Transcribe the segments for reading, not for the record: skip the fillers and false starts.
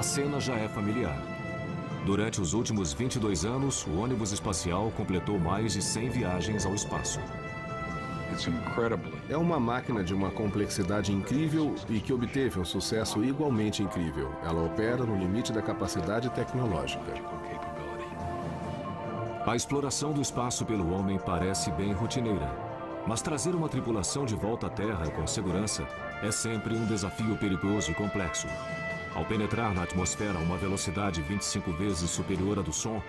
A cena já é familiar. Durante os últimos 22 anos, o ônibus espacial completou mais de 100 viagens ao espaço. É uma máquina de uma complexidade incrível e que obteve um sucesso igualmente incrível. Ela opera no limite da capacidade tecnológica. A exploração do espaço pelo homem parece bem rotineira, mas trazer uma tripulação de volta à Terra com segurança é sempre um desafio perigoso e complexo. Ao penetrar na atmosfera a uma velocidade 25 vezes superior à do som,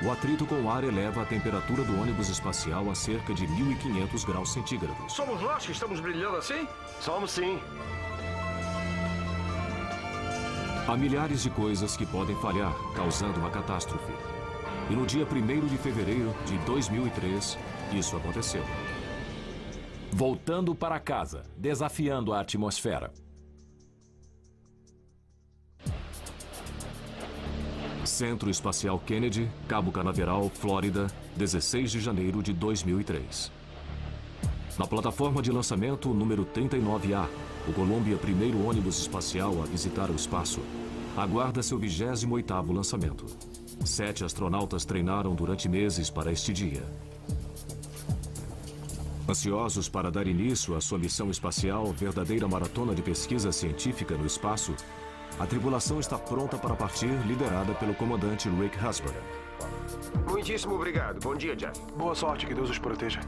o atrito com o ar eleva a temperatura do ônibus espacial a cerca de 1.500 graus centígrados. Somos nós que estamos brilhando assim? Somos sim. Há milhares de coisas que podem falhar, causando uma catástrofe. E no dia 1º de fevereiro de 2003, isso aconteceu. Voltando para casa, desafiando a atmosfera. Centro Espacial Kennedy, Cabo Canaveral, Flórida, 16 de janeiro de 2003. Na plataforma de lançamento número 39A, o Columbia, primeiro ônibus espacial a visitar o espaço, aguarda seu 28º lançamento. 7 astronautas treinaram durante meses para este dia. Ansiosos para dar início à sua missão espacial, verdadeira maratona de pesquisa científica no espaço, a tripulação está pronta para partir, liderada pelo comandante Rick Husband. Muitíssimo obrigado. Bom dia, Jeff. Boa sorte, que Deus os proteja.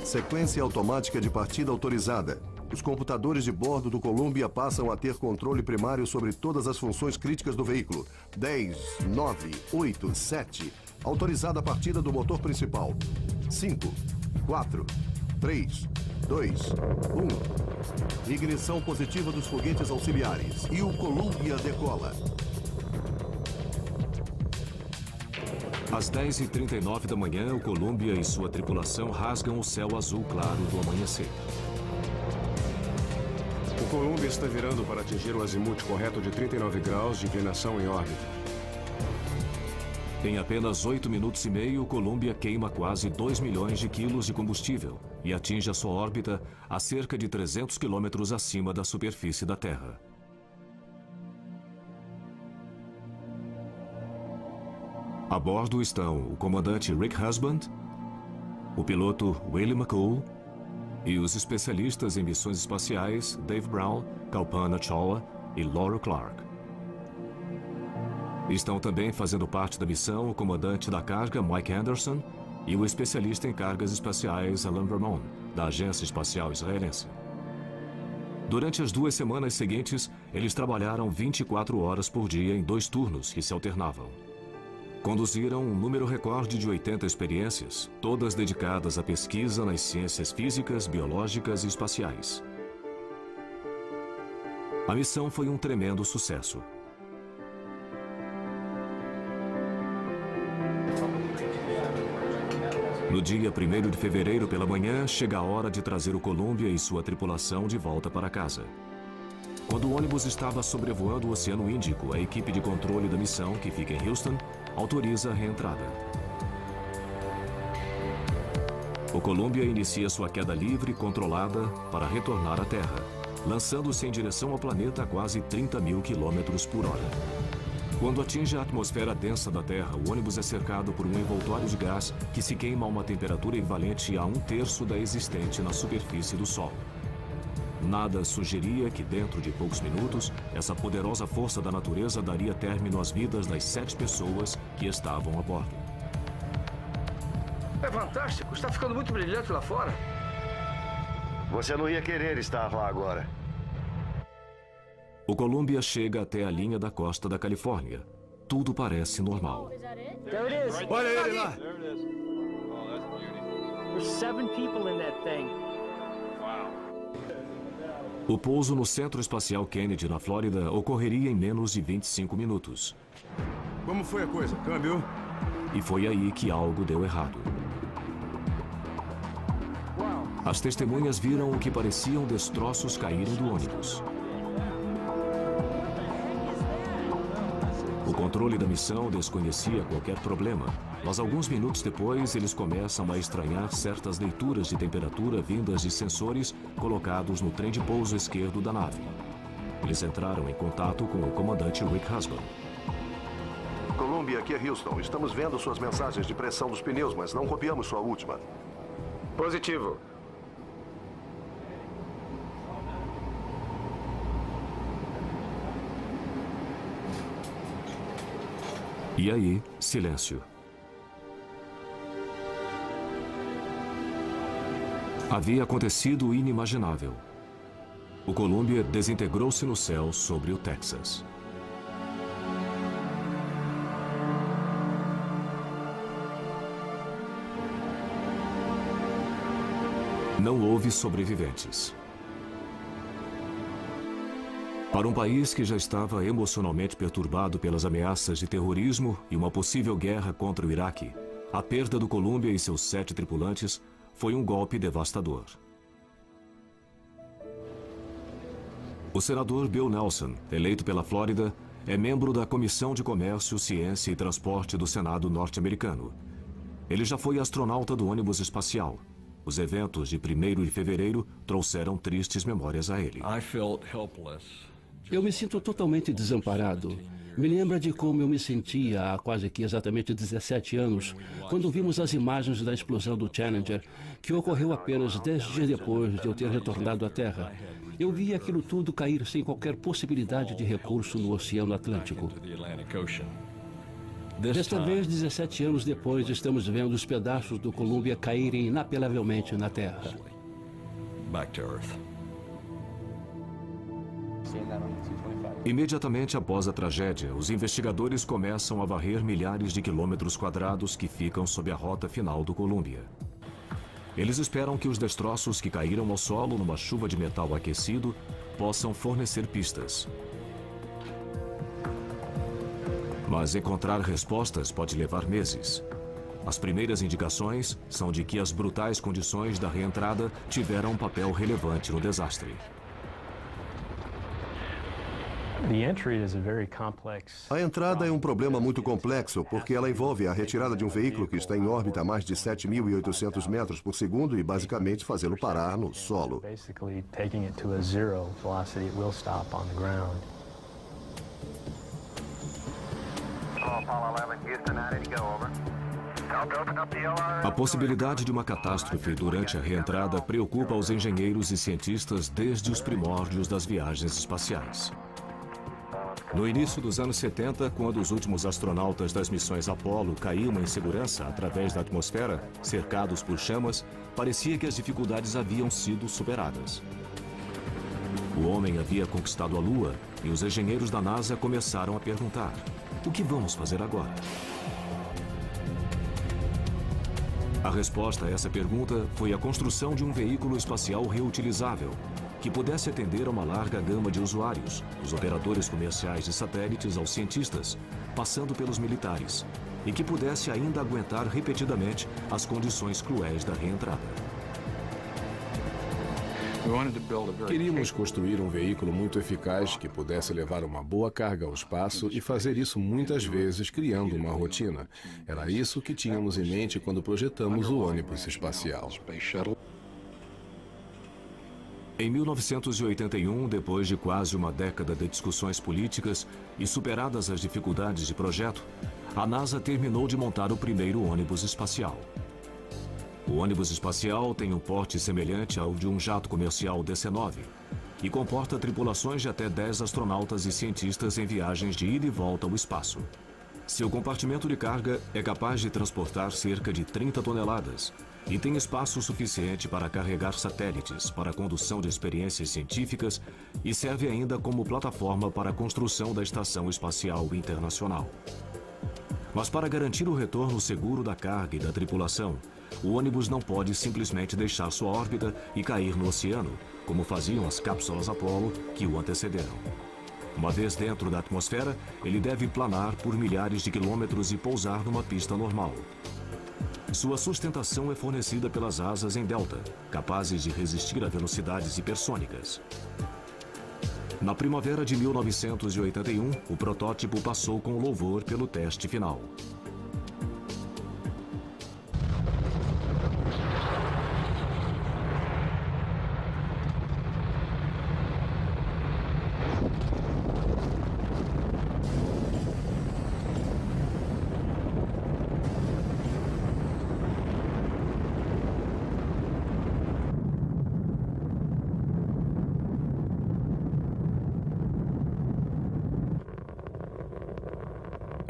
Sequência automática de partida autorizada. Os computadores de bordo do Columbia passam a ter controle primário sobre todas as funções críticas do veículo. 10, 9, 8, 7. Autorizada a partida do motor principal. 5, 4, 3, 2, 1. Ignição positiva dos foguetes auxiliares. E o Columbia decola. Às 10h39 da manhã, o Columbia e sua tripulação rasgam o céu azul claro do amanhecer. O Columbia está virando para atingir o azimuth correto de 39 graus de inclinação em órbita. Em apenas 8 minutos e meio, o Columbia queima quase 2 milhões de quilos de combustível e atinge a sua órbita a cerca de 300 quilômetros acima da superfície da Terra. A bordo estão o comandante Rick Husband, o piloto Willie McCool e os especialistas em missões espaciais Dave Brown, Kalpana Chawla e Laura Clark. Estão também fazendo parte da missão o comandante da carga Mike Anderson e o especialista em cargas espaciais Alan Vermon, da Agência Espacial Israelense. Durante as 2 semanas seguintes, eles trabalharam 24 horas por dia em 2 turnos que se alternavam. Conduziram um número recorde de 80 experiências, todas dedicadas à pesquisa nas ciências físicas, biológicas e espaciais. A missão foi um tremendo sucesso. No dia 1º de fevereiro pela manhã, chega a hora de trazer o Columbia e sua tripulação de volta para casa. Quando o ônibus estava sobrevoando o Oceano Índico, a equipe de controle da missão, que fica em Houston, autoriza a reentrada. O Columbia inicia sua queda livre, controlada, para retornar à Terra, lançando-se em direção ao planeta a quase 30.000 km por hora. Quando atinge a atmosfera densa da Terra, o ônibus é cercado por um envoltório de gás que se queima a uma temperatura equivalente a 1/3 da existente na superfície do Sol. Nada sugeria que, dentro de poucos minutos, essa poderosa força da natureza daria término às vidas das 7 pessoas que estavam a bordo. É fantástico. Está ficando muito brilhante lá fora. Você não ia querer estar lá agora. O Columbia chega até a linha da costa da Califórnia. Tudo parece normal. Olha ele lá! There's 7 people in that thing. O pouso no Centro Espacial Kennedy, na Flórida, ocorreria em menos de 25 minutos. Como foi a coisa? Câmbio? E foi aí que algo deu errado. As testemunhas viram o que pareciam destroços caírem do ônibus. O controle da missão desconhecia qualquer problema, mas alguns minutos depois eles começam a estranhar certas leituras de temperatura vindas de sensores colocados no trem de pouso esquerdo da nave. Eles entraram em contato com o comandante Rick Husband. Columbia, aqui é Houston. Estamos vendo suas mensagens de pressão dos pneus, mas não copiamos sua última. Positivo. E aí, silêncio. Havia acontecido o inimaginável. O Columbia desintegrou-se no céu sobre o Texas. Não houve sobreviventes. Para um país que já estava emocionalmente perturbado pelas ameaças de terrorismo e uma possível guerra contra o Iraque, a perda do Columbia e seus 7 tripulantes foi um golpe devastador. O senador Bill Nelson, eleito pela Flórida, é membro da Comissão de Comércio, Ciência e Transporte do Senado norte-americano. Ele já foi astronauta do ônibus espacial. Os eventos de 1º de fevereiro trouxeram tristes memórias a ele. Eu me sinto totalmente desamparado. Me lembra de como eu me sentia há quase que exatamente 17 anos, quando vimos as imagens da explosão do Challenger, que ocorreu apenas 10 dias depois de eu ter retornado à Terra. Eu vi aquilo tudo cair sem qualquer possibilidade de recurso no Oceano Atlântico. Desta vez, 17 anos depois, estamos vendo os pedaços do Columbia caírem inapelavelmente na Terra. Imediatamente após a tragédia, os investigadores começam a varrer milhares de quilômetros quadrados que ficam sob a rota final do Columbia. Eles esperam que os destroços que caíram ao solo numa chuva de metal aquecido possam fornecer pistas. Mas encontrar respostas pode levar meses. As primeiras indicações são de que as brutais condições da reentrada tiveram um papel relevante no desastre. A entrada é um problema muito complexo, porque ela envolve a retirada de um veículo que está em órbita a mais de 7.800 metros por segundo e basicamente fazê-lo parar no solo. A possibilidade de uma catástrofe durante a reentrada preocupa os engenheiros e cientistas desde os primórdios das viagens espaciais. No início dos anos 70, quando os últimos astronautas das missões Apollo caíam em segurança através da atmosfera, cercados por chamas, parecia que as dificuldades haviam sido superadas. O homem havia conquistado a Lua e os engenheiros da NASA começaram a perguntar: o que vamos fazer agora? A resposta a essa pergunta foi a construção de um veículo espacial reutilizável, que pudesse atender a uma larga gama de usuários, dos operadores comerciais de satélites aos cientistas, passando pelos militares, e que pudesse ainda aguentar repetidamente as condições cruéis da reentrada. Queríamos construir um veículo muito eficaz que pudesse levar uma boa carga ao espaço e fazer isso muitas vezes criando uma rotina. Era isso que tínhamos em mente quando projetamos o ônibus espacial. Em 1981, depois de quase uma década de discussões políticas e superadas as dificuldades de projeto, a NASA terminou de montar o primeiro ônibus espacial. O ônibus espacial tem um porte semelhante ao de um jato comercial DC-9 e comporta tripulações de até 10 astronautas e cientistas em viagens de ida e volta ao espaço. Seu compartimento de carga é capaz de transportar cerca de 30 toneladas e tem espaço suficiente para carregar satélites para a condução de experiências científicas e serve ainda como plataforma para a construção da Estação Espacial Internacional. Mas para garantir o retorno seguro da carga e da tripulação, o ônibus não pode simplesmente deixar sua órbita e cair no oceano, como faziam as cápsulas Apollo que o antecederam. Uma vez dentro da atmosfera, ele deve planar por milhares de quilômetros e pousar numa pista normal. Sua sustentação é fornecida pelas asas em delta, capazes de resistir a velocidades hipersônicas. Na primavera de 1981, o protótipo passou com louvor pelo teste final.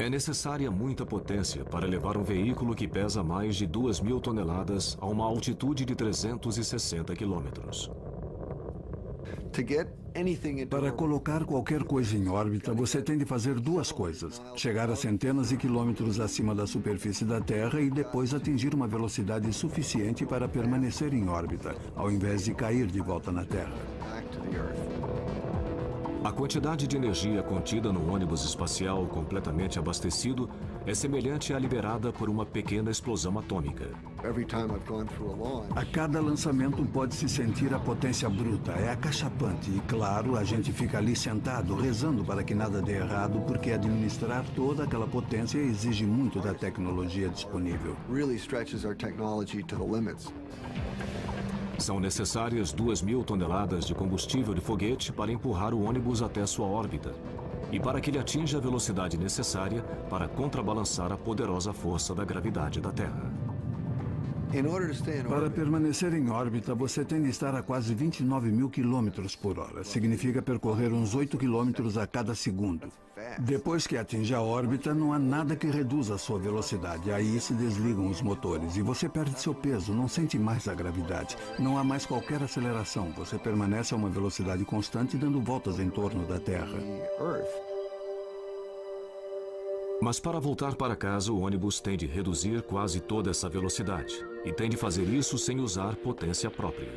É necessária muita potência para levar um veículo que pesa mais de 2.000 toneladas a uma altitude de 360 quilômetros. Para colocar qualquer coisa em órbita, você tem de fazer duas coisas: chegar a centenas de quilômetros acima da superfície da Terra e depois atingir uma velocidade suficiente para permanecer em órbita, ao invés de cair de volta na Terra. A quantidade de energia contida no ônibus espacial completamente abastecido é semelhante à liberada por uma pequena explosão atômica. A cada lançamento pode-se sentir a potência bruta, é acachapante e, claro, a gente fica ali sentado, rezando para que nada dê errado, porque administrar toda aquela potência exige muito da tecnologia disponível. São necessárias 2.000 toneladas de combustível de foguete para empurrar o ônibus até sua órbita e para que ele atinja a velocidade necessária para contrabalançar a poderosa força da gravidade da Terra. Para permanecer em órbita, você tem de estar a quase 29.000 quilômetros por hora. Significa percorrer uns 8 quilômetros a cada segundo. Depois que atinge a órbita, não há nada que reduza a sua velocidade. Aí se desligam os motores e você perde seu peso, não sente mais a gravidade. Não há mais qualquer aceleração. Você permanece a uma velocidade constante dando voltas em torno da Terra. Mas para voltar para casa, o ônibus tem de reduzir quase toda essa velocidade e tem de fazer isso sem usar potência própria.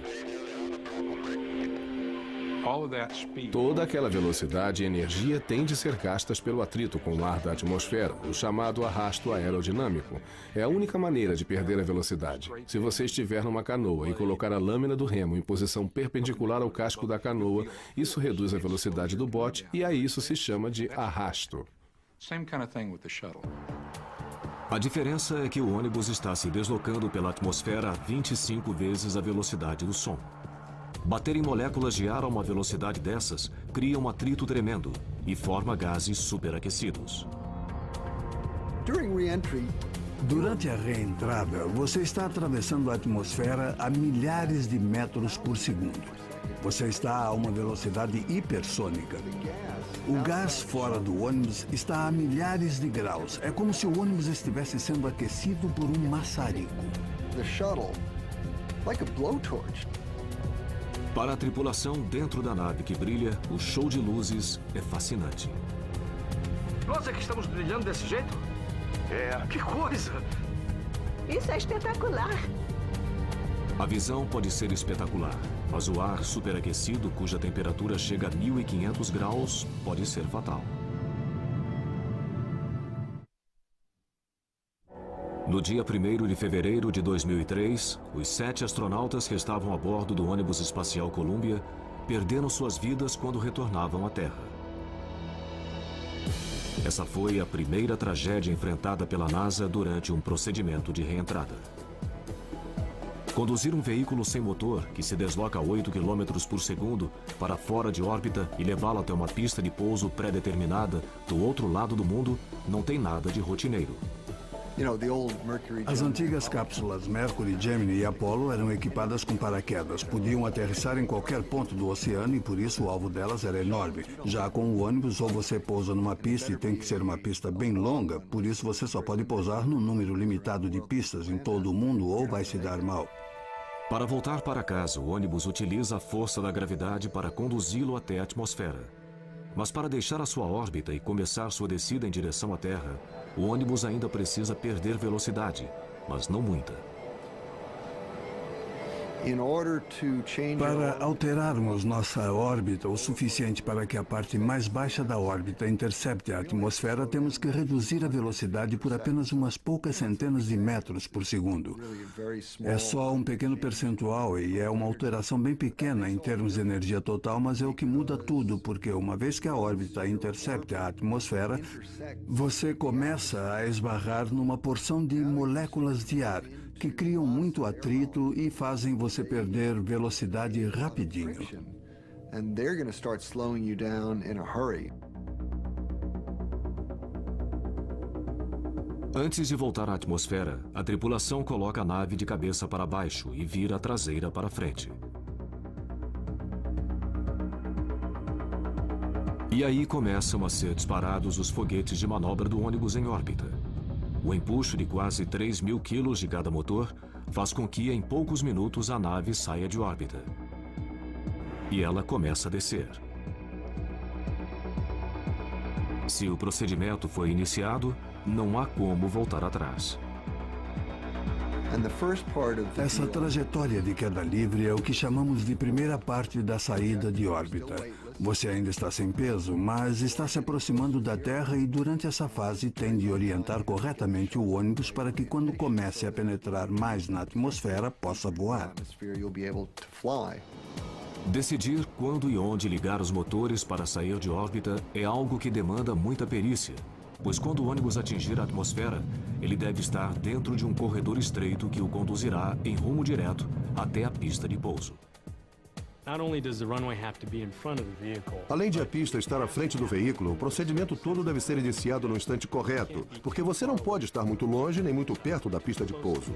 Toda aquela velocidade e energia tem de ser gastas pelo atrito com o ar da atmosfera, o chamado arrasto aerodinâmico. É a única maneira de perder a velocidade. Se você estiver numa canoa e colocar a lâmina do remo em posição perpendicular ao casco da canoa, isso reduz a velocidade do bote e a isso se chama de arrasto. A diferença é que o ônibus está se deslocando pela atmosfera a 25 vezes a velocidade do som. Bater em moléculas de ar a uma velocidade dessas cria um atrito tremendo e forma gases superaquecidos. Durante a reentrada, você está atravessando a atmosfera a milhares de metros por segundo. Você está a uma velocidade hipersônica. O gás fora do ônibus está a milhares de graus. É como se o ônibus estivesse sendo aquecido por um maçarico. Para a tripulação dentro da nave que brilha, o show de luzes é fascinante. Nós é que estamos brilhando desse jeito? Que coisa! Isso é espetacular! A visão pode ser espetacular, mas o ar superaquecido, cuja temperatura chega a 1.500 graus, pode ser fatal. No dia 1º de fevereiro de 2003, os 7 astronautas que estavam a bordo do ônibus espacial Columbia perderam suas vidas quando retornavam à Terra. Essa foi a primeira tragédia enfrentada pela NASA durante um procedimento de reentrada. Conduzir um veículo sem motor, que se desloca a 8 km por segundo, para fora de órbita e levá-lo até uma pista de pouso pré-determinada do outro lado do mundo, não tem nada de rotineiro. As antigas cápsulas Mercury, Gemini e Apollo eram equipadas com paraquedas. Podiam aterrissar em qualquer ponto do oceano e por isso o alvo delas era enorme. Já com o ônibus, ou você pousa numa pista e tem que ser uma pista bem longa, por isso você só pode pousar num número limitado de pistas em todo o mundo ou vai se dar mal. Para voltar para casa, o ônibus utiliza a força da gravidade para conduzi-lo até a atmosfera. Mas para deixar a sua órbita e começar sua descida em direção à Terra, o ônibus ainda precisa perder velocidade, mas não muita. Para alterarmos nossa órbita o suficiente para que a parte mais baixa da órbita intercepte a atmosfera, temos que reduzir a velocidade por apenas umas poucas centenas de metros por segundo. É só um pequeno percentual e é uma alteração bem pequena em termos de energia total, mas é o que muda tudo, porque uma vez que a órbita intercepte a atmosfera, você começa a esbarrar numa porção de moléculas de ar que criam muito atrito e fazem você perder velocidade rapidinho. Antes de voltar à atmosfera, a tripulação coloca a nave de cabeça para baixo e vira a traseira para frente. E aí começam a ser disparados os foguetes de manobra do ônibus em órbita. O empuxo de quase 3.000 quilos de cada motor faz com que, em poucos minutos, a nave saia de órbita. E ela começa a descer. Se o procedimento foi iniciado, não há como voltar atrás. Essa trajetória de queda livre é o que chamamos de primeira parte da saída de órbita. Você ainda está sem peso, mas está se aproximando da Terra e durante essa fase tem de orientar corretamente o ônibus para que quando comece a penetrar mais na atmosfera, possa voar. Decidir quando e onde ligar os motores para sair de órbita é algo que demanda muita perícia, pois quando o ônibus atingir a atmosfera, ele deve estar dentro de um corredor estreito que o conduzirá em rumo direto até a pista de pouso. Além de a pista estar à frente do veículo, o procedimento todo deve ser iniciado no instante correto, porque você não pode estar muito longe nem muito perto da pista de pouso.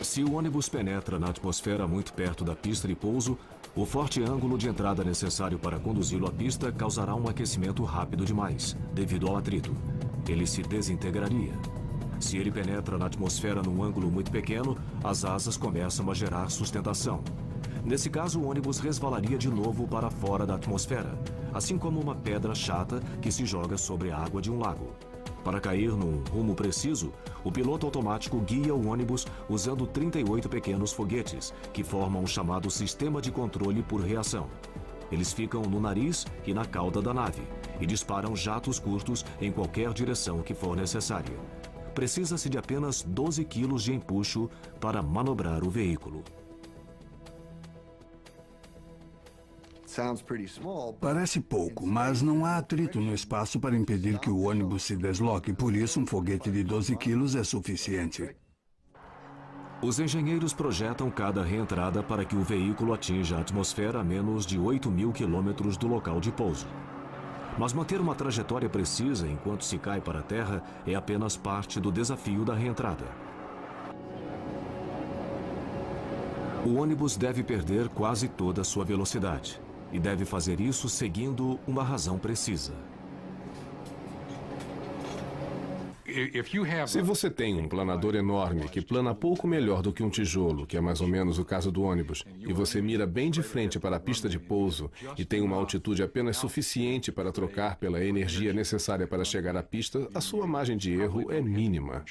Se o ônibus penetra na atmosfera muito perto da pista de pouso, o forte ângulo de entrada necessário para conduzi-lo à pista causará um aquecimento rápido demais, devido ao atrito. Ele se desintegraria. Se ele penetra na atmosfera num ângulo muito pequeno, as asas começam a gerar sustentação. Nesse caso, o ônibus resvalaria de novo para fora da atmosfera, assim como uma pedra chata que se joga sobre a água de um lago. Para cair num rumo preciso, o piloto automático guia o ônibus usando 38 pequenos foguetes, que formam o chamado sistema de controle por reação. Eles ficam no nariz e na cauda da nave e disparam jatos curtos em qualquer direção que for necessária. Precisa-se de apenas 12 quilos de empuxo para manobrar o veículo. Parece pouco, mas não há atrito no espaço para impedir que o ônibus se desloque, por isso um foguete de 12 quilos é suficiente. Os engenheiros projetam cada reentrada para que o veículo atinja a atmosfera a menos de 8.000 quilômetros do local de pouso. Mas manter uma trajetória precisa enquanto se cai para a Terra é apenas parte do desafio da reentrada. O ônibus deve perder quase toda a sua velocidade e deve fazer isso seguindo uma razão precisa. Se você tem um planador enorme que plana pouco melhor do que um tijolo, que é mais ou menos o caso do ônibus, e você mira bem de frente para a pista de pouso e tem uma altitude apenas suficiente para trocar pela energia necessária para chegar à pista, a sua margem de erro é mínima.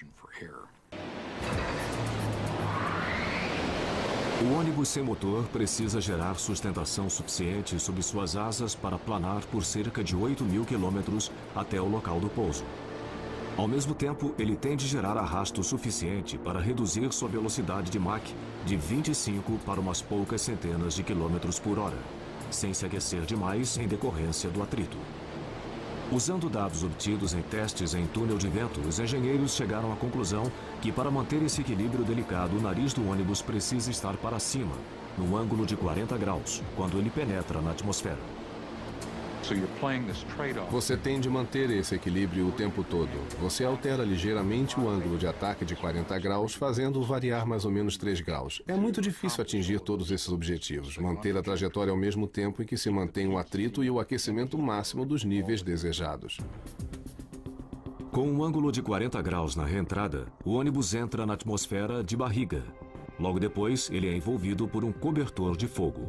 O ônibus sem motor precisa gerar sustentação suficiente sob suas asas para planar por cerca de 8.000 quilômetros até o local do pouso. Ao mesmo tempo, ele tem de gerar arrasto suficiente para reduzir sua velocidade de Mach de 25 para umas poucas centenas de quilômetros por hora, sem se aquecer demais em decorrência do atrito. Usando dados obtidos em testes em túnel de vento, os engenheiros chegaram à conclusão que para manter esse equilíbrio delicado, o nariz do ônibus precisa estar para cima, num ângulo de 40 graus, quando ele penetra na atmosfera. Você tem de manter esse equilíbrio o tempo todo. Você altera ligeiramente o ângulo de ataque de 40 graus, fazendo-o variar mais ou menos 3 graus. É muito difícil atingir todos esses objetivos, manter a trajetória ao mesmo tempo em que se mantém o atrito e o aquecimento máximo dos níveis desejados. Com um ângulo de 40 graus na reentrada, o ônibus entra na atmosfera de barriga. Logo depois, ele é envolvido por um cobertor de fogo.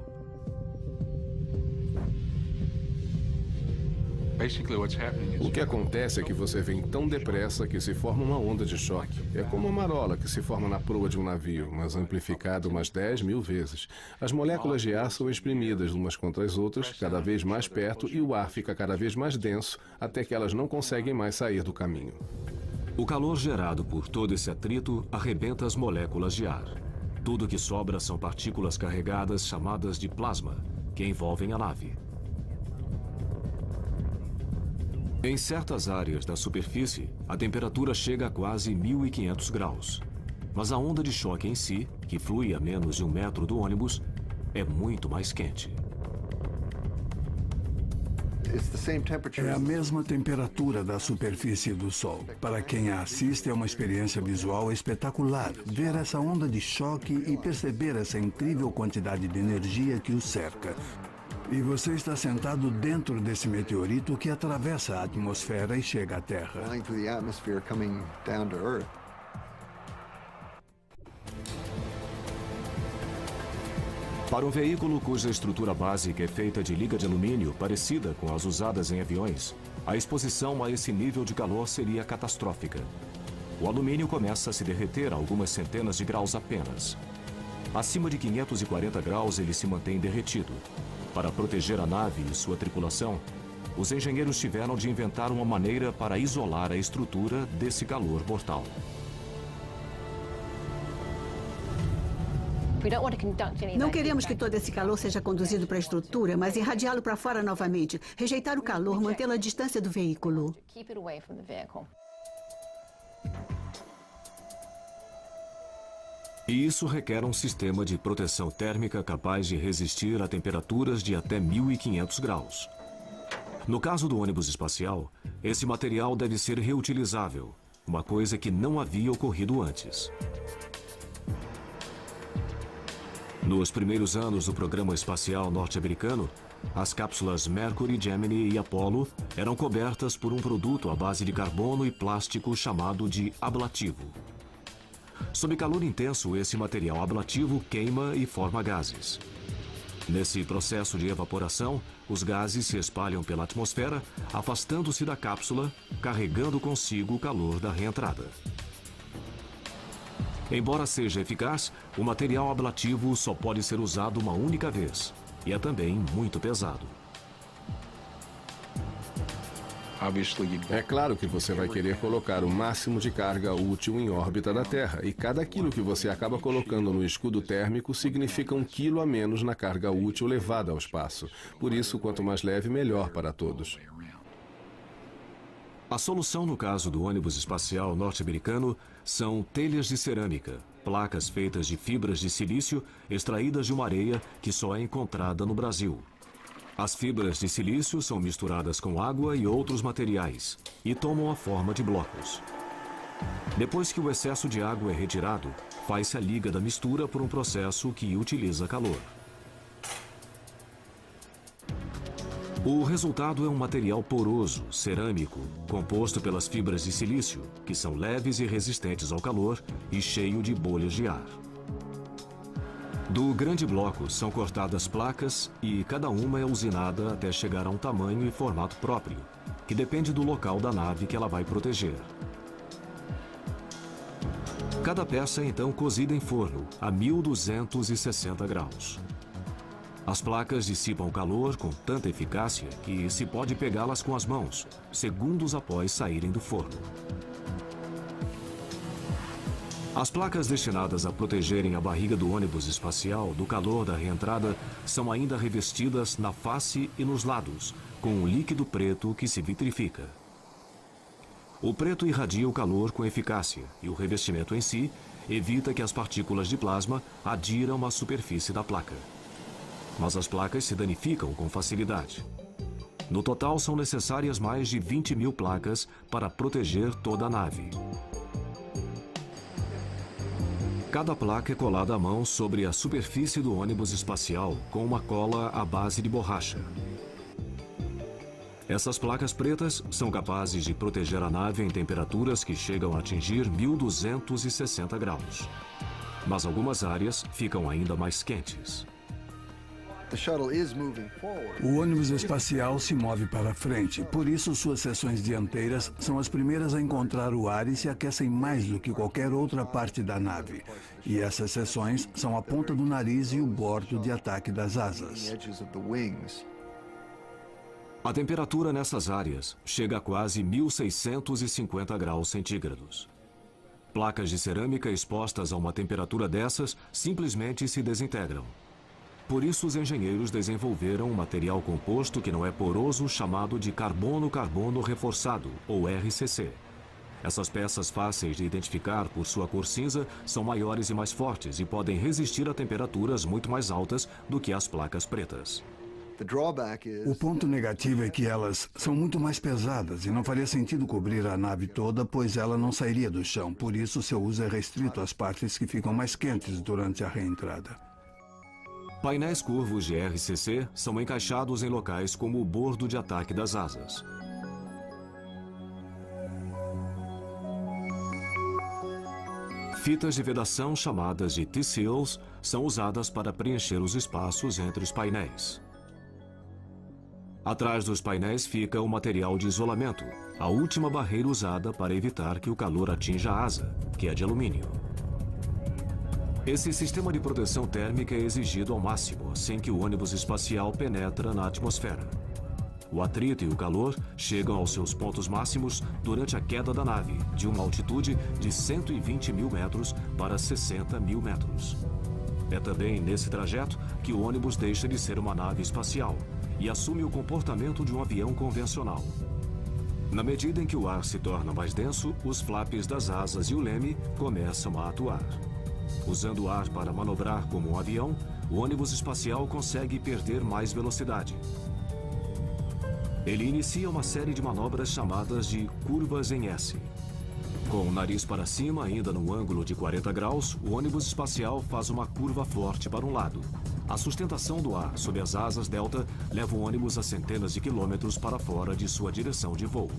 O que acontece é que você vem tão depressa que se forma uma onda de choque. É como uma marola que se forma na proa de um navio, mas amplificada umas 10.000 vezes. As moléculas de ar são espremidas umas contra as outras, cada vez mais perto, e o ar fica cada vez mais denso, até que elas não conseguem mais sair do caminho. O calor gerado por todo esse atrito arrebenta as moléculas de ar. Tudo que sobra são partículas carregadas chamadas de plasma, que envolvem a nave. Em certas áreas da superfície, a temperatura chega a quase 1.500 graus. Mas a onda de choque em si, que flui a menos de 1 metro do ônibus, é muito mais quente. É a mesma temperatura da superfície do Sol. Para quem a assiste, é uma experiência visual espetacular. Ver essa onda de choque e perceber essa incrível quantidade de energia que o cerca. E você está sentado dentro desse meteorito que atravessa a atmosfera e chega à Terra. Para um veículo cuja estrutura básica é feita de liga de alumínio, parecida com as usadas em aviões, a exposição a esse nível de calor seria catastrófica. O alumínio começa a se derreter a algumas centenas de graus apenas. Acima de 540 graus ele se mantém derretido. Para proteger a nave e sua tripulação, os engenheiros tiveram de inventar uma maneira para isolar a estrutura desse calor mortal. Não queremos que todo esse calor seja conduzido para a estrutura, mas irradiá-lo para fora novamente. Rejeitar o calor, mantê-lo à distância do veículo. E isso requer um sistema de proteção térmica capaz de resistir a temperaturas de até 1.500 graus. No caso do ônibus espacial, esse material deve ser reutilizável, uma coisa que não havia ocorrido antes. Nos primeiros anos do programa espacial norte-americano, as cápsulas Mercury, Gemini e Apollo eram cobertas por um produto à base de carbono e plástico chamado de ablativo. Sob calor intenso, esse material ablativo queima e forma gases. Nesse processo de evaporação, os gases se espalham pela atmosfera, afastando-se da cápsula, carregando consigo o calor da reentrada. Embora seja eficaz, o material ablativo só pode ser usado uma única vez, e é também muito pesado. É claro que você vai querer colocar o máximo de carga útil em órbita da Terra, e cada quilo que você acaba colocando no escudo térmico significa 1 quilo a menos na carga útil levada ao espaço. Por isso, quanto mais leve, melhor para todos. A solução no caso do ônibus espacial norte-americano são telhas de cerâmica, placas feitas de fibras de silício extraídas de uma areia que só é encontrada no Brasil. As fibras de silício são misturadas com água e outros materiais e tomam a forma de blocos. Depois que o excesso de água é retirado, faz-se a liga da mistura por um processo que utiliza calor. O resultado é um material poroso, cerâmico, composto pelas fibras de silício, que são leves e resistentes ao calor e cheio de bolhas de ar. Do grande bloco são cortadas placas e cada uma é usinada até chegar a um tamanho e formato próprio, que depende do local da nave que ela vai proteger. Cada peça é então cozida em forno a 1.260 graus. As placas dissipam o calor com tanta eficácia que se pode pegá-las com as mãos, segundos após saírem do forno. As placas destinadas a protegerem a barriga do ônibus espacial do calor da reentrada são ainda revestidas na face e nos lados, com um líquido preto que se vitrifica. O preto irradia o calor com eficácia e o revestimento em si evita que as partículas de plasma adiram à superfície da placa. Mas as placas se danificam com facilidade. No total, são necessárias mais de 20.000 placas para proteger toda a nave. Cada placa é colada à mão sobre a superfície do ônibus espacial com uma cola à base de borracha. Essas placas pretas são capazes de proteger a nave em temperaturas que chegam a atingir 1.260 graus. Mas algumas áreas ficam ainda mais quentes. O ônibus espacial se move para frente, por isso suas seções dianteiras são as primeiras a encontrar o ar e se aquecem mais do que qualquer outra parte da nave. E essas seções são a ponta do nariz e o bordo de ataque das asas. A temperatura nessas áreas chega a quase 1.650 graus centígrados. Placas de cerâmica expostas a uma temperatura dessas simplesmente se desintegram. Por isso, os engenheiros desenvolveram um material composto que não é poroso chamado de carbono-carbono reforçado, ou RCC. Essas peças fáceis de identificar por sua cor cinza são maiores e mais fortes e podem resistir a temperaturas muito mais altas do que as placas pretas. O ponto negativo é que elas são muito mais pesadas e não faria sentido cobrir a nave toda, pois ela não sairia do chão. Por isso, seu uso é restrito às partes que ficam mais quentes durante a reentrada. Painéis curvos de RCC são encaixados em locais como o bordo de ataque das asas. Fitas de vedação chamadas de T-seals são usadas para preencher os espaços entre os painéis. Atrás dos painéis fica o material de isolamento, a última barreira usada para evitar que o calor atinja a asa, que é de alumínio. Esse sistema de proteção térmica é exigido ao máximo, sem que o ônibus espacial penetre na atmosfera. O atrito e o calor chegam aos seus pontos máximos durante a queda da nave, de uma altitude de 120 mil metros para 60 mil metros. É também nesse trajeto que o ônibus deixa de ser uma nave espacial e assume o comportamento de um avião convencional. Na medida em que o ar se torna mais denso, os flaps das asas e o leme começam a atuar. Usando o ar para manobrar como um avião, o ônibus espacial consegue perder mais velocidade. Ele inicia uma série de manobras chamadas de curvas em S. Com o nariz para cima, ainda no ângulo de 40 graus, o ônibus espacial faz uma curva forte para um lado. A sustentação do ar sob as asas delta leva o ônibus a centenas de quilômetros para fora de sua direção de voo.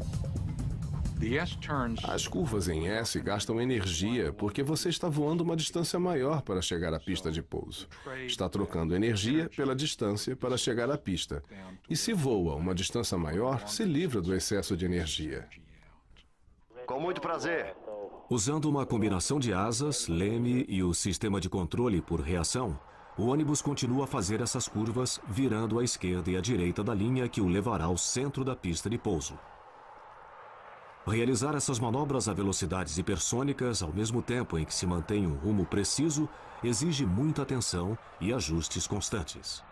As curvas em S gastam energia porque você está voando uma distância maior para chegar à pista de pouso. Está trocando energia pela distância para chegar à pista. E se voa uma distância maior, se livra do excesso de energia. Com muito prazer. Usando uma combinação de asas, leme e o sistema de controle por reação, o ônibus continua a fazer essas curvas, virando à esquerda e à direita da linha que o levará ao centro da pista de pouso. Realizar essas manobras a velocidades hipersônicas ao mesmo tempo em que se mantém um rumo preciso exige muita atenção e ajustes constantes.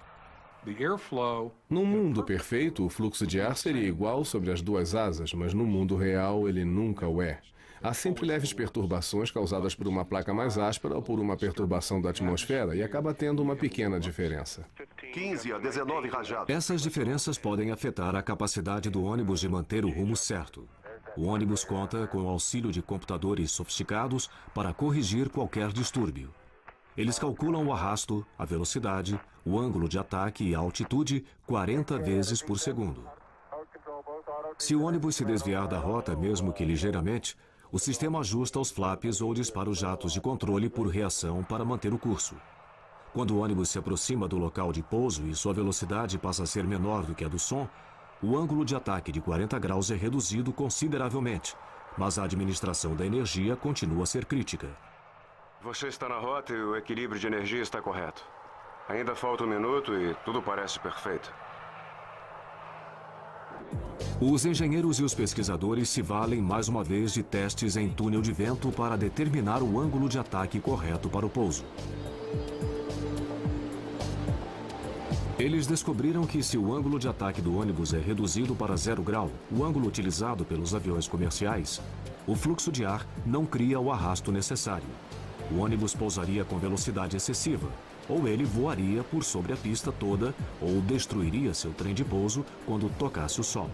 No mundo perfeito, o fluxo de ar seria igual sobre as duas asas, mas no mundo real ele nunca o é. Há sempre leves perturbações causadas por uma placa mais áspera ou por uma perturbação da atmosfera e acaba tendo uma pequena diferença. 15 a 19 rajadas. Essas diferenças podem afetar a capacidade do ônibus de manter o rumo certo. O ônibus conta com o auxílio de computadores sofisticados para corrigir qualquer distúrbio. Eles calculam o arrasto, a velocidade, o ângulo de ataque e a altitude 40 vezes por segundo. Se o ônibus se desviar da rota, mesmo que ligeiramente, o sistema ajusta os flaps ou dispara os jatos de controle por reação para manter o curso. Quando o ônibus se aproxima do local de pouso e sua velocidade passa a ser menor do que a do som, o ângulo de ataque de 40 graus é reduzido consideravelmente, mas a administração da energia continua a ser crítica. Você está na rota e o equilíbrio de energia está correto. Ainda falta 1 minuto e tudo parece perfeito. Os engenheiros e os pesquisadores se valem mais uma vez de testes em túnel de vento para determinar o ângulo de ataque correto para o pouso. Eles descobriram que se o ângulo de ataque do ônibus é reduzido para 0 grau, o ângulo utilizado pelos aviões comerciais, o fluxo de ar não cria o arrasto necessário. O ônibus pousaria com velocidade excessiva, ou ele voaria por sobre a pista toda, ou destruiria seu trem de pouso quando tocasse o solo.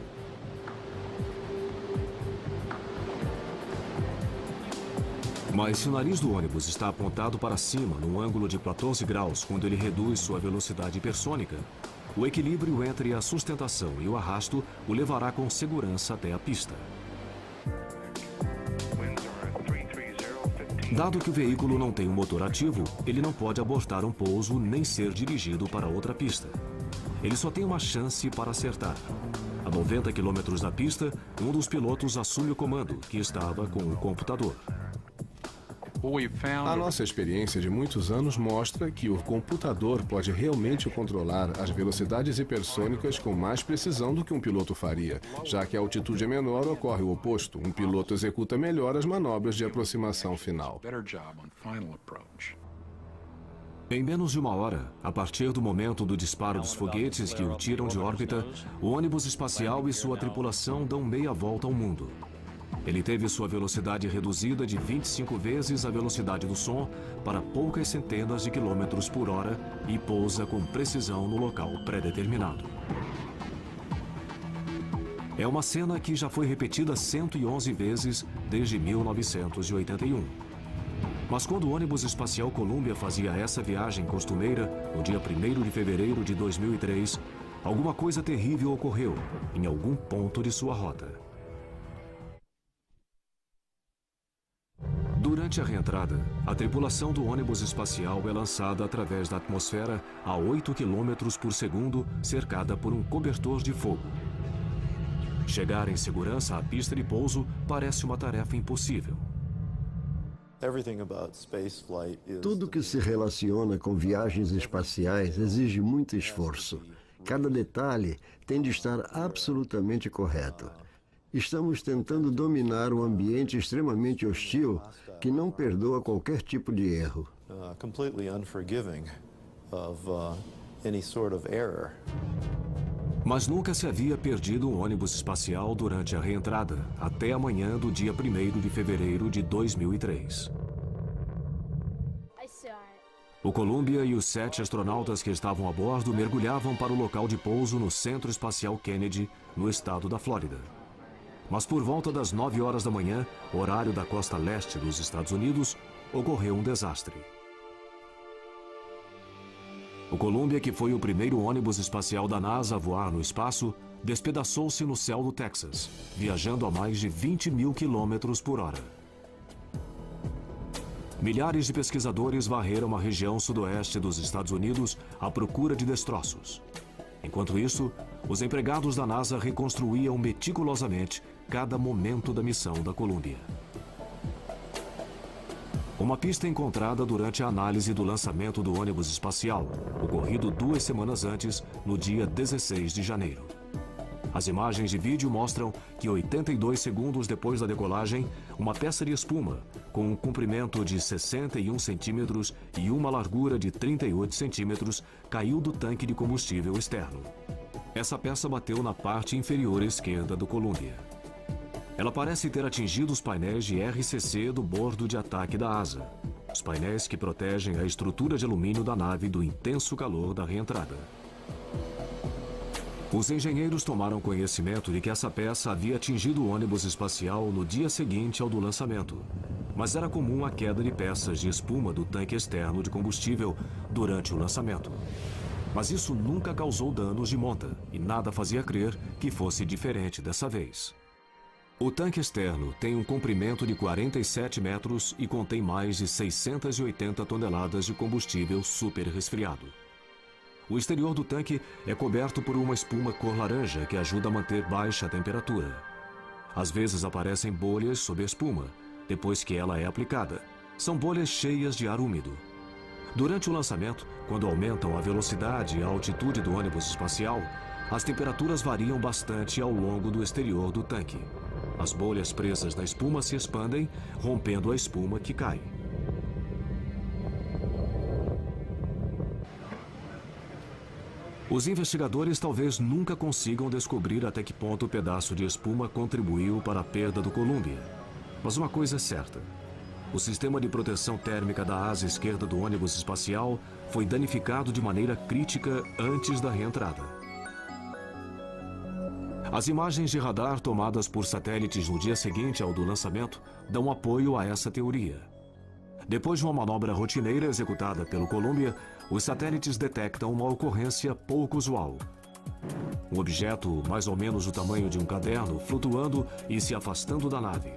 Mas se o nariz do ônibus está apontado para cima, num ângulo de 14 graus, quando ele reduz sua velocidade hipersônica, o equilíbrio entre a sustentação e o arrasto o levará com segurança até a pista. Dado que o veículo não tem um motor ativo, ele não pode abortar um pouso nem ser dirigido para outra pista. Ele só tem uma chance para acertar. A 90 km da pista, um dos pilotos assume o comando, que estava com o computador. A nossa experiência de muitos anos mostra que o computador pode realmente controlar as velocidades hipersônicas com mais precisão do que um piloto faria, já que a altitude é menor, ocorre o oposto. Um piloto executa melhor as manobras de aproximação final. Em menos de uma hora, a partir do momento do disparo dos foguetes que o tiram de órbita, o ônibus espacial e sua tripulação dão meia volta ao mundo. Ele teve sua velocidade reduzida de 25 vezes a velocidade do som para poucas centenas de quilômetros por hora e pousa com precisão no local pré-determinado. É uma cena que já foi repetida 111 vezes desde 1981. Mas quando o ônibus espacial Columbia fazia essa viagem costumeira, no dia 1º de fevereiro de 2003, alguma coisa terrível ocorreu em algum ponto de sua rota. Durante a reentrada, a tripulação do ônibus espacial é lançada através da atmosfera a 8 km por segundo, cercada por um cobertor de fogo. Chegar em segurança à pista de pouso parece uma tarefa impossível. Tudo que se relaciona com viagens espaciais exige muito esforço. Cada detalhe tem de estar absolutamente correto. Estamos tentando dominar um ambiente extremamente hostil que não perdoa qualquer tipo de erro. Mas nunca se havia perdido um ônibus espacial durante a reentrada, até a manhã do dia 1º de fevereiro de 2003. O Columbia e os 7 astronautas que estavam a bordo mergulhavam para o local de pouso no Centro Espacial Kennedy, no estado da Flórida. Mas por volta das 9 horas da manhã, horário da costa leste dos Estados Unidos, ocorreu um desastre. O Columbia, que foi o primeiro ônibus espacial da NASA a voar no espaço, despedaçou-se no céu do Texas, viajando a mais de 20 mil quilômetros por hora. Milhares de pesquisadores varreram a região sudoeste dos Estados Unidos à procura de destroços. Enquanto isso, os empregados da NASA reconstruíam meticulosamente cada momento da missão da Columbia. Uma pista encontrada durante a análise do lançamento do ônibus espacial, ocorrido 2 semanas antes, no dia 16 de janeiro. As imagens de vídeo mostram que 82 segundos depois da decolagem, uma peça de espuma, com um comprimento de 61 centímetros e uma largura de 38 centímetros, caiu do tanque de combustível externo. Essa peça bateu na parte inferior esquerda do Columbia. Ela parece ter atingido os painéis de RCC do bordo de ataque da asa, os painéis que protegem a estrutura de alumínio da nave do intenso calor da reentrada. Os engenheiros tomaram conhecimento de que essa peça havia atingido o ônibus espacial no dia seguinte ao do lançamento, mas era comum a queda de peças de espuma do tanque externo de combustível durante o lançamento. Mas isso nunca causou danos de monta e nada fazia crer que fosse diferente dessa vez. O tanque externo tem um comprimento de 47 metros e contém mais de 680 toneladas de combustível super resfriado. O exterior do tanque é coberto por uma espuma cor laranja que ajuda a manter baixa temperatura. Às vezes aparecem bolhas sob a espuma, depois que ela é aplicada. São bolhas cheias de ar úmido. Durante o lançamento, quando aumentam a velocidade e a altitude do ônibus espacial, as temperaturas variam bastante ao longo do exterior do tanque. As bolhas presas na espuma se expandem, rompendo a espuma que cai. Os investigadores talvez nunca consigam descobrir até que ponto o pedaço de espuma contribuiu para a perda do Columbia. Mas uma coisa é certa: o sistema de proteção térmica da asa esquerda do ônibus espacial foi danificado de maneira crítica antes da reentrada. As imagens de radar tomadas por satélites no dia seguinte ao do lançamento dão apoio a essa teoria. Depois de uma manobra rotineira executada pelo Columbia, os satélites detectam uma ocorrência pouco usual. Um objeto mais ou menos do tamanho de um caderno flutuando e se afastando da nave.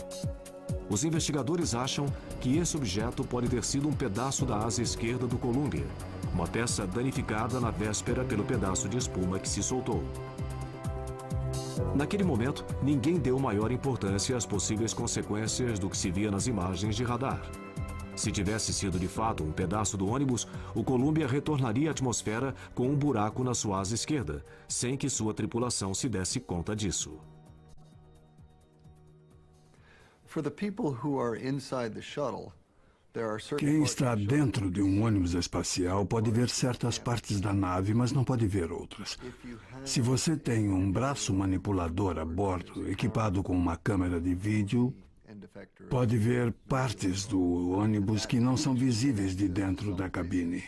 Os investigadores acham que esse objeto pode ter sido um pedaço da asa esquerda do Columbia, uma peça danificada na véspera pelo pedaço de espuma que se soltou. Naquele momento, ninguém deu maior importância às possíveis consequências do que se via nas imagens de radar. Se tivesse sido de fato um pedaço do ônibus, o Columbia retornaria à atmosfera com um buraco na sua asa esquerda, sem que sua tripulação se desse conta disso. Quem está dentro de um ônibus espacial pode ver certas partes da nave, mas não pode ver outras. Se você tem um braço manipulador a bordo, equipado com uma câmera de vídeo, pode ver partes do ônibus que não são visíveis de dentro da cabine.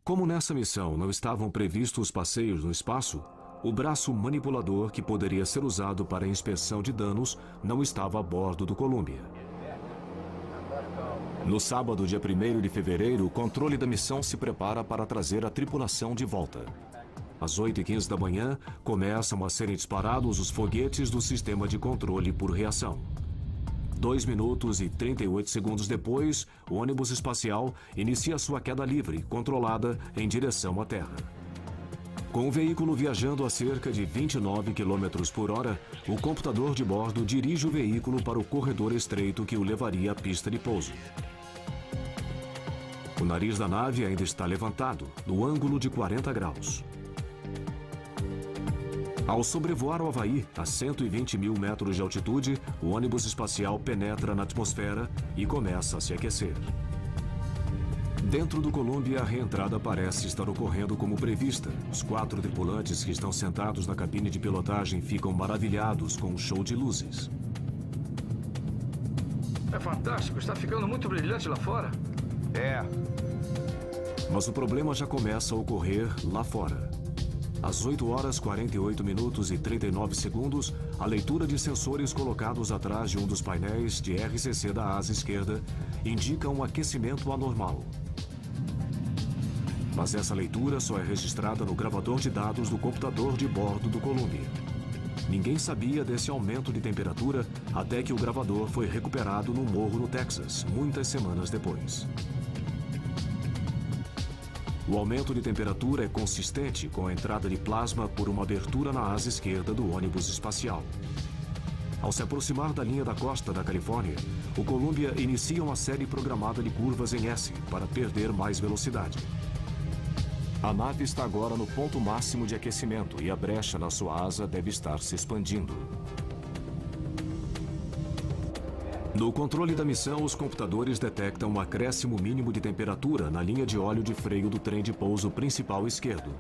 Como nessa missão não estavam previstos passeios no espaço, o braço manipulador que poderia ser usado para a inspeção de danos não estava a bordo do Columbia. No sábado, dia 1º de fevereiro, o controle da missão se prepara para trazer a tripulação de volta. Às 8h15 da manhã, começam a serem disparados os foguetes do sistema de controle por reação. 2 minutos e 38 segundos depois, o ônibus espacial inicia sua queda livre, controlada, em direção à Terra. Com o veículo viajando a cerca de 29 km por hora, o computador de bordo dirige o veículo para o corredor estreito que o levaria à pista de pouso. O nariz da nave ainda está levantado, no ângulo de 40 graus. Ao sobrevoar o Havaí, a 120 mil metros de altitude, o ônibus espacial penetra na atmosfera e começa a se aquecer. Dentro do Columbia, a reentrada parece estar ocorrendo como prevista. Os 4 tripulantes que estão sentados na cabine de pilotagem ficam maravilhados com o show de luzes. É fantástico, está ficando muito brilhante lá fora. É. Mas o problema já começa a ocorrer lá fora. Às 8 horas 48 minutos e 39 segundos, a leitura de sensores colocados atrás de um dos painéis de RCC da asa esquerda indica um aquecimento anormal. Mas essa leitura só é registrada no gravador de dados do computador de bordo do Columbia. Ninguém sabia desse aumento de temperatura até que o gravador foi recuperado no morro no Texas, muitas semanas depois. O aumento de temperatura é consistente com a entrada de plasma por uma abertura na asa esquerda do ônibus espacial. Ao se aproximar da linha da costa da Califórnia, o Columbia inicia uma série programada de curvas em S para perder mais velocidade. A nave está agora no ponto máximo de aquecimento e a brecha na sua asa deve estar se expandindo. No controle da missão, os computadores detectam um acréscimo mínimo de temperatura na linha de óleo de freio do trem de pouso principal esquerdo.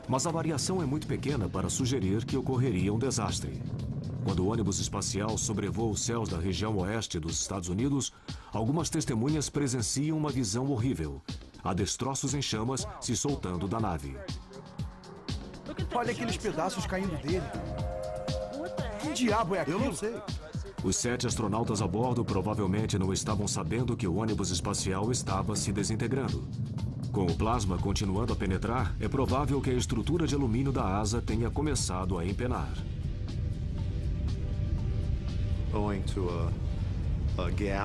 Mas a variação é muito pequena para sugerir que ocorreria um desastre. Quando o ônibus espacial sobrevoa os céus da região oeste dos Estados Unidos, algumas testemunhas presenciam uma visão horrível. Há destroços em chamas se soltando da nave. Olha aqueles pedaços caindo dele. Que diabo é aquilo? Eu não sei. Os 7 astronautas a bordo provavelmente não estavam sabendo que o ônibus espacial estava se desintegrando. Com o plasma continuando a penetrar, é provável que a estrutura de alumínio da asa tenha começado a empenar.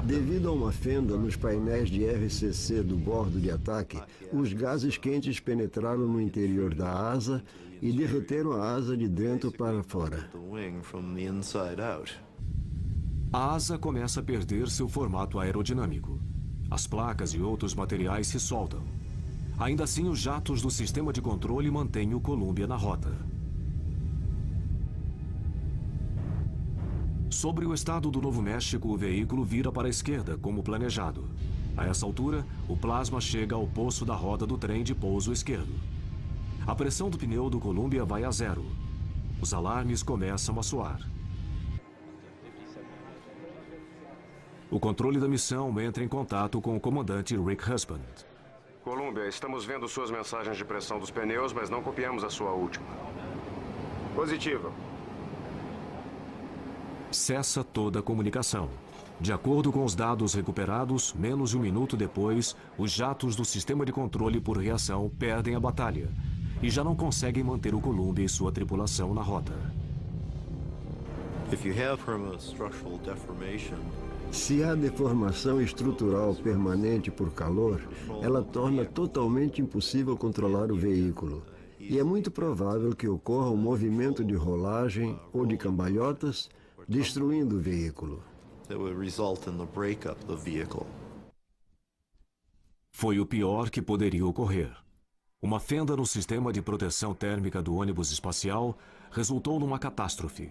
Devido a uma fenda nos painéis de RCC do bordo de ataque, os gases quentes penetraram no interior da asa e derreteram a asa de dentro para fora. A asa começa a perder seu formato aerodinâmico. As placas e outros materiais se soltam. Ainda assim, os jatos do sistema de controle mantêm o Columbia na rota. Sobre o estado do Novo México, o veículo vira para a esquerda, como planejado. A essa altura, o plasma chega ao poço da roda do trem de pouso esquerdo. A pressão do pneu do Columbia vai a 0. Os alarmes começam a soar. O controle da missão entra em contato com o comandante Rick Husband. Columbia, estamos vendo suas mensagens de pressão dos pneus, mas não copiamos a sua última. Positivo. Cessa toda a comunicação. De acordo com os dados recuperados, menos de 1 minuto depois, os jatos do sistema de controle por reação perdem a batalha e já não conseguem manter o Columbia e sua tripulação na rota. Se há deformação estrutural permanente por calor, ela torna totalmente impossível controlar o veículo. E é muito provável que ocorra um movimento de rolagem ou de cambalhotas, destruindo o veículo. Foi o pior que poderia ocorrer. Uma fenda no sistema de proteção térmica do ônibus espacial resultou numa catástrofe.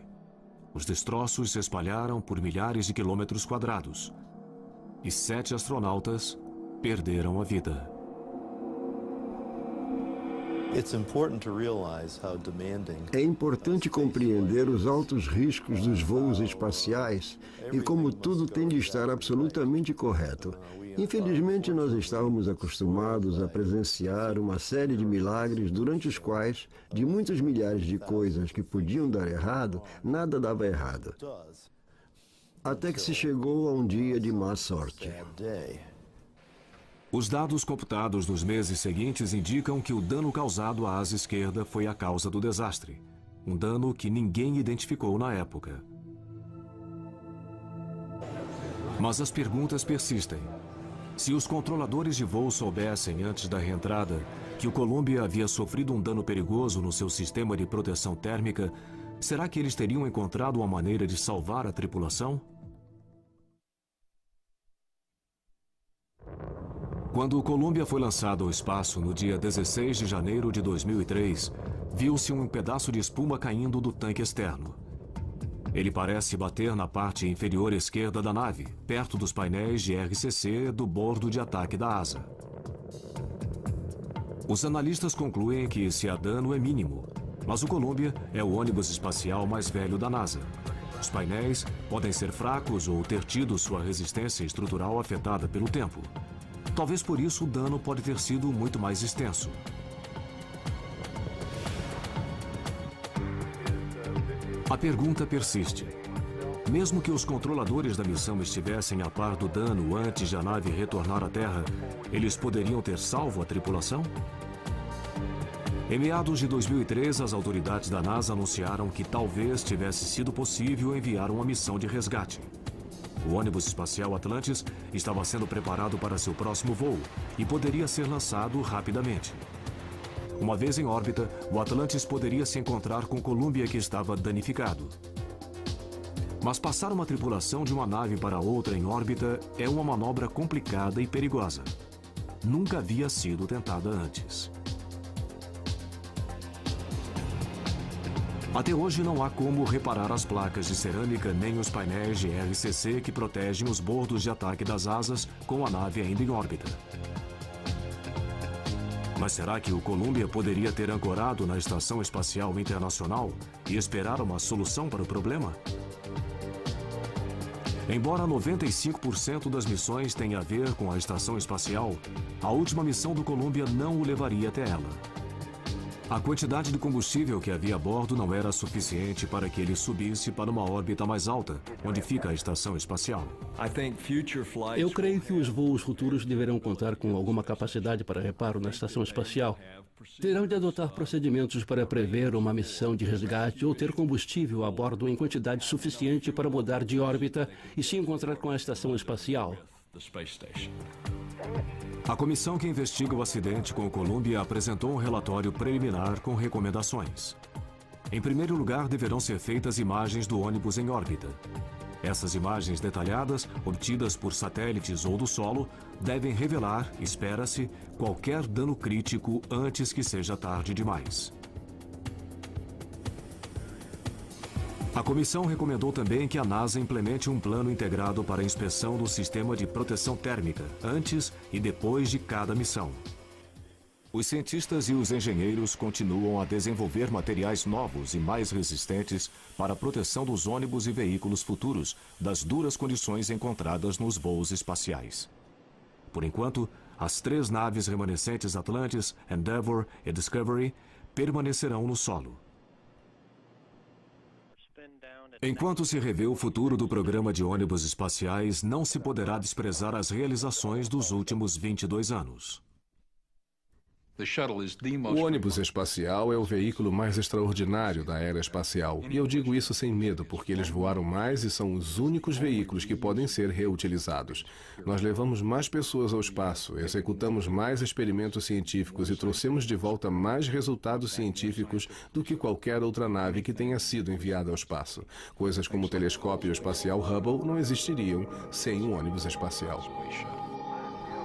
Os destroços se espalharam por milhares de quilômetros quadrados. E 7 astronautas perderam a vida. É importante compreender os altos riscos dos voos espaciais e como tudo tem de estar absolutamente correto. Infelizmente, nós estávamos acostumados a presenciar uma série de milagres durante os quais, de muitos milhares de coisas que podiam dar errado, nada dava errado. Até que se chegou a um dia de má sorte. Os dados computados nos meses seguintes indicam que o dano causado à asa esquerda foi a causa do desastre. Um dano que ninguém identificou na época. Mas as perguntas persistem. Se os controladores de voo soubessem antes da reentrada que o Columbia havia sofrido um dano perigoso no seu sistema de proteção térmica, será que eles teriam encontrado uma maneira de salvar a tripulação? Quando o Columbia foi lançado ao espaço no dia 16 de janeiro de 2003, viu-se um pedaço de espuma caindo do tanque externo. Ele parece bater na parte inferior esquerda da nave, perto dos painéis de RCC do bordo de ataque da asa. Os analistas concluem que esse dano é mínimo, mas o Columbia é o ônibus espacial mais velho da NASA. Os painéis podem ser fracos ou ter tido sua resistência estrutural afetada pelo tempo. Talvez por isso o dano pode ter sido muito mais extenso. A pergunta persiste. Mesmo que os controladores da missão estivessem a par do dano antes de a nave retornar à Terra, eles poderiam ter salvo a tripulação? Em meados de 2003, as autoridades da NASA anunciaram que talvez tivesse sido possível enviar uma missão de resgate. O ônibus espacial Atlantis estava sendo preparado para seu próximo voo e poderia ser lançado rapidamente. Uma vez em órbita, o Atlantis poderia se encontrar com o Columbia que estava danificado. Mas passar uma tripulação de uma nave para outra em órbita é uma manobra complicada e perigosa. Nunca havia sido tentada antes. Até hoje não há como reparar as placas de cerâmica nem os painéis de RCC que protegem os bordos de ataque das asas com a nave ainda em órbita. Mas será que o Columbia poderia ter ancorado na Estação Espacial Internacional e esperar uma solução para o problema? Embora 95% das missões tenha a ver com a Estação Espacial, a última missão do Columbia não o levaria até ela. A quantidade de combustível que havia a bordo não era suficiente para que ele subisse para uma órbita mais alta, onde fica a estação espacial. Eu creio que os voos futuros deverão contar com alguma capacidade para reparo na estação espacial. Terão de adotar procedimentos para prever uma missão de resgate ou ter combustível a bordo em quantidade suficiente para mudar de órbita e se encontrar com a estação espacial. A comissão que investiga o acidente com o Columbia apresentou um relatório preliminar com recomendações. Em primeiro lugar, deverão ser feitas imagens do ônibus em órbita. Essas imagens detalhadas, obtidas por satélites ou do solo, devem revelar, espera-se, qualquer dano crítico antes que seja tarde demais. A comissão recomendou também que a NASA implemente um plano integrado para a inspeção do sistema de proteção térmica, antes e depois de cada missão. Os cientistas e os engenheiros continuam a desenvolver materiais novos e mais resistentes para a proteção dos ônibus e veículos futuros das duras condições encontradas nos voos espaciais. Por enquanto, as 3 naves remanescentes Atlantis, Endeavour e Discovery permanecerão no solo. Enquanto se revê o futuro do programa de ônibus espaciais, não se poderá desprezar as realizações dos últimos 22 anos. O ônibus espacial é o veículo mais extraordinário da era espacial. E eu digo isso sem medo, porque eles voaram mais e são os únicos veículos que podem ser reutilizados. Nós levamos mais pessoas ao espaço, executamos mais experimentos científicos e trouxemos de volta mais resultados científicos do que qualquer outra nave que tenha sido enviada ao espaço. Coisas como o telescópio espacial Hubble não existiriam sem um ônibus espacial.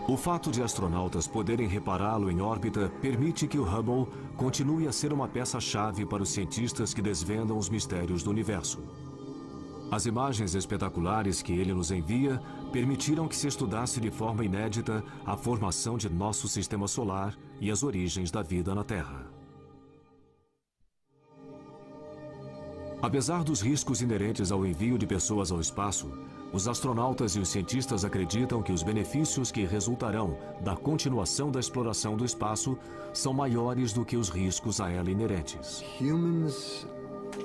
O fato de astronautas poderem repará-lo em órbita permite que o Hubble continue a ser uma peça-chave para os cientistas que desvendam os mistérios do universo. As imagens espetaculares que ele nos envia permitiram que se estudasse de forma inédita a formação de nosso sistema solar e as origens da vida na Terra. Apesar dos riscos inerentes ao envio de pessoas ao espaço, os astronautas e os cientistas acreditam que os benefícios que resultarão da continuação da exploração do espaço são maiores do que os riscos a ela inerentes.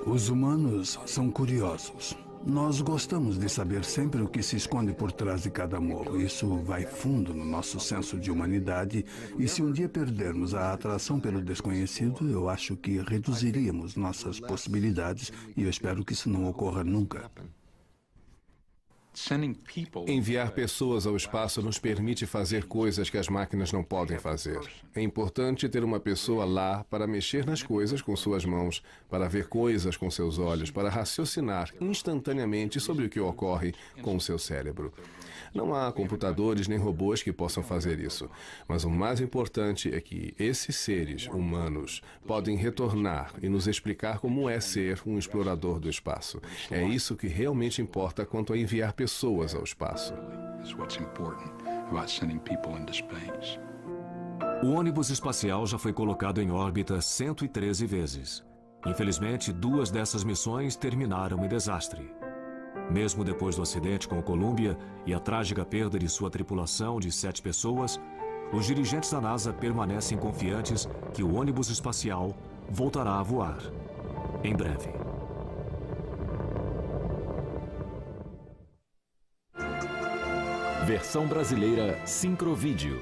Os humanos são curiosos. Nós gostamos de saber sempre o que se esconde por trás de cada morro. Isso vai fundo no nosso senso de humanidade e se um dia perdermos a atração pelo desconhecido, eu acho que reduziríamos nossas possibilidades e eu espero que isso não ocorra nunca. Enviar pessoas ao espaço nos permite fazer coisas que as máquinas não podem fazer. É importante ter uma pessoa lá para mexer nas coisas com suas mãos, para ver coisas com seus olhos, para raciocinar instantaneamente sobre o que ocorre com o seu cérebro. Não há computadores nem robôs que possam fazer isso. Mas o mais importante é que esses seres humanos podem retornar e nos explicar como é ser um explorador do espaço. É isso que realmente importa quanto a enviar pessoas ao espaço. O ônibus espacial já foi colocado em órbita 113 vezes. Infelizmente, 2 dessas missões terminaram em desastre. Mesmo depois do acidente com o Columbia e a trágica perda de sua tripulação de 7 pessoas, os dirigentes da NASA permanecem confiantes que o ônibus espacial voltará a voar em breve. Versão brasileira Sincrovídeo.